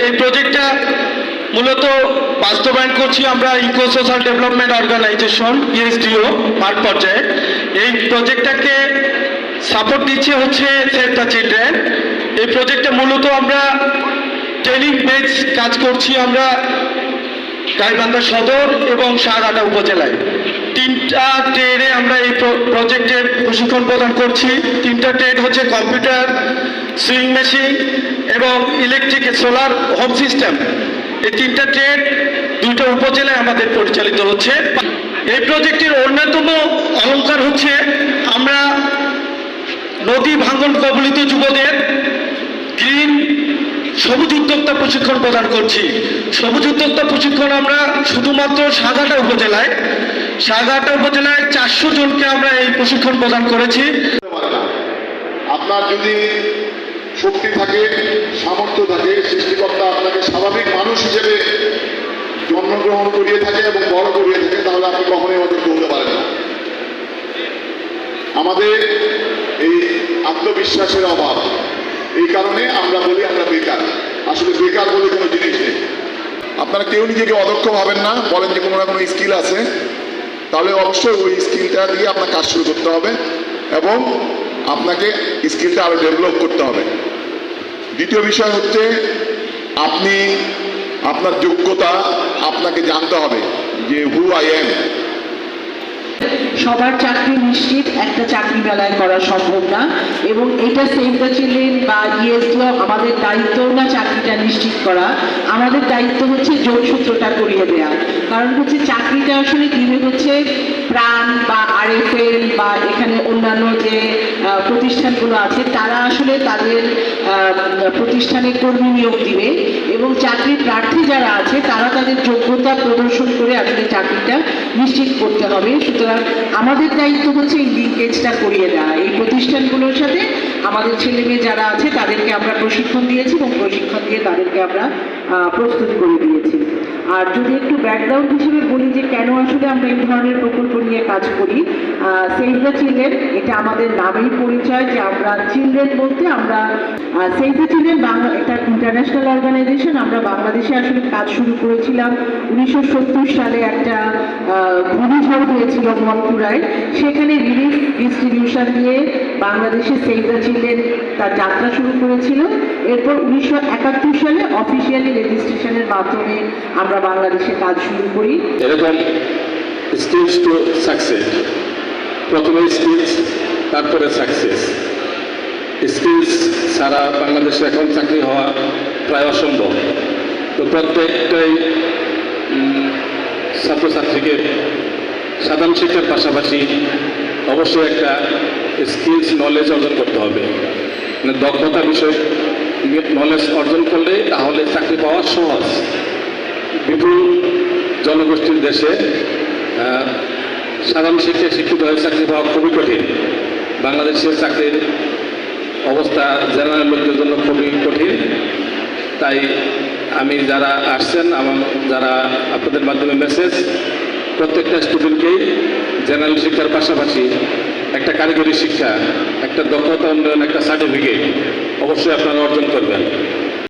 এই প্রজেক্টটা মূলত বাস্তবায়ন করছি আমরা eco social development organization ESDO মাঠ পর্যায়ে। এই প্রজেক্টটাকে সাপোর্ট দিচ্ছে হচ্ছে সেভ দ্য চিলড্রেন। এই প্রজেক্টে মূলত আমরা ট্রেনিং বেস কাজ করছি আমরা গাইবান্ধা সদর এবং সারহাটা উপজেলায়। 3টা ট্রেডে আমরা এই প্রজেক্টের প্রশিক্ষণ প্রদান করছি। 3টা ট্রেড হচ্ছে কম্পিউটার, সুইং মেশিন এবং ইলেকট্রিক সোলার হোম সিস্টেম। এই 3টা ট্রেড 2টা উপজেলায় আমাদের পরিচালিত হচ্ছে। এই প্রজেক্টের অন্যতম অলংকার হচ্ছে আমরা নদী ভাঙন কবলিত যুবদের গ্রিন সবুজ উদ্যোক্তা প্রশিক্ষণ প্রদান করছি। সবুজ উদ্যোক্তা প্রশিক্ষণ আমরা শুধুমাত্র সারহাটা উপজেলায় 400 জনকে আমরা এই প্রশিক্ষণ প্রদান করেছি। আপনার যদি শক্তি থাকে, সামর্থ্য থাকে, সৃষ্টিকর্তা আপনাকে স্বাভাবিক মানুষ হিসেবে জন্মগ্রহণ করিয়ে থাকে এবং বড় করিয়ে থাকে, তাহলে আপনি কখনোই আমাদের বলতে পারেন না। আমাদের এই আত্মবিশ্বাসের অভাব, এই কারণে আমরা বলি আমরা বেকার। আসলে বেকার বলে কোনো জিনিস নেই। আপনারা কেউ নিজেকে অদক্ষ ভাবেন না, বলেন যে কোনো না কোনো স্কিল আছে, তাহলে অবশ্যই ওই স্কিলটা দিয়ে আপনার কাজ শুরু করতে হবে এবং আপনাকে স্কিলটা আরো ডেভেলপ করতে হবে। দ্বিতীয় বিষয় হচ্ছে আপনি আপনার যোগ্যতা আপনাকে জানতে হবে যে হু আই এম। সবার চাকরি নিশ্চিত একটা চাকরি মেলায় করা সম্ভব না, এবং এটা সেভ দ্য চিলড্রেন বা ইএসডিও আমাদের দায়িত্ব না চাকরিটা নিশ্চিত করা। আমাদের দায়িত্ব হচ্ছে যোগসূত্রটা করিয়ে দেওয়া। কারণ হচ্ছে চাকরিটা আসলে দিবে হচ্ছে প্রাণ বা আরএফএল বা এখানে অন্যান্য যে প্রতিষ্ঠানগুলো আছে, তারা আসলে তাদের প্রতিষ্ঠানে কর্মী নিয়োগ দিবে এবং চাকরির প্রার্থী যারা আছে তারা তাদের যোগ্যতা প্রদর্শন করে আসলে চাকরিটা নিশ্চিত করতে হবে। সুতরাং আমাদের দায়িত্ব হচ্ছে এই লিঙ্কেজটা করিয়ে দেওয়া। এই প্রতিষ্ঠানগুলোর সাথে আমাদের ছেলে মেয়ে যারা আছে তাদেরকে আমরা প্রশিক্ষণ দিয়েছি এবং প্রশিক্ষণ দিয়ে তাদেরকে আমরা প্রস্তুত করে দিয়েছি। আর যদি একটু ব্যাকগ্রাউন্ড হিসেবে বলি যে কেন আসলে আমরা এই ধরনের প্রকল্প নিয়ে কাজ করি, সেভ দ্য চিলড্রেন এটা আমাদের নামেই পরিচয় যে আমরা চিলড্রেন বলতে আমরা সেভ দ্য চিলড্রেন বাংলা একটা ইন্টারন্যাশনাল অর্গানাইজেশন। আমরা বাংলাদেশে আসলে কাজ শুরু করেছিলাম 1970 সালে। একটা ঘূর্ণিঝড় হয়েছিল মনপুরায়, সেখানে রিলিফ ডিস্ট্রিবিউশন দিয়ে বাংলাদেশে সেভ দ্য চিলড্রেন তার যাত্রা শুরু করেছিল। এরপর 1971 সালে অফিসিয়ালি রেজিস্ট্রেশনের মাধ্যমে আমরা বাংলাদেশে কাজ শুরু করি। এরকম স্কিলস টু সাকসেস, প্রথমে স্কিলস তারপরে সাকসেস। স্কিলস ছাড়া বাংলাদেশে এখন চাকরি হওয়া প্রায় অসম্ভব। তো প্রত্যেকটাই ছাত্রছাত্রীকে সাধারণ শিক্ষার পাশাপাশি অবশ্যই একটা স্কিলস নলেজ অর্জন করতে হবে। মানে দক্ষতা বিষয় নলেজ অর্জন করলে তাহলে চাকরি পাওয়া সহজ। বিপুল জনগোষ্ঠীর দেশে সাধারণ শিক্ষায় শিক্ষিত হয়ে চাকরি পাওয়া খুবই কঠিন। বাংলাদেশের চাকরির অবস্থা জেনারেল লোকদের জন্য খুবই কঠিন। তাই আমি যারা আসছেন, যারা আপনাদের মাধ্যমে মেসেজ, প্রত্যেকটা স্টুডেন্টকেই জেনারেল শিক্ষার পাশাপাশি একটা কারিগরি শিক্ষা, একটা দক্ষতা উন্নয়ন, একটা সার্টিফিকেট অবশ্যই আপনারা অর্জন করবেন।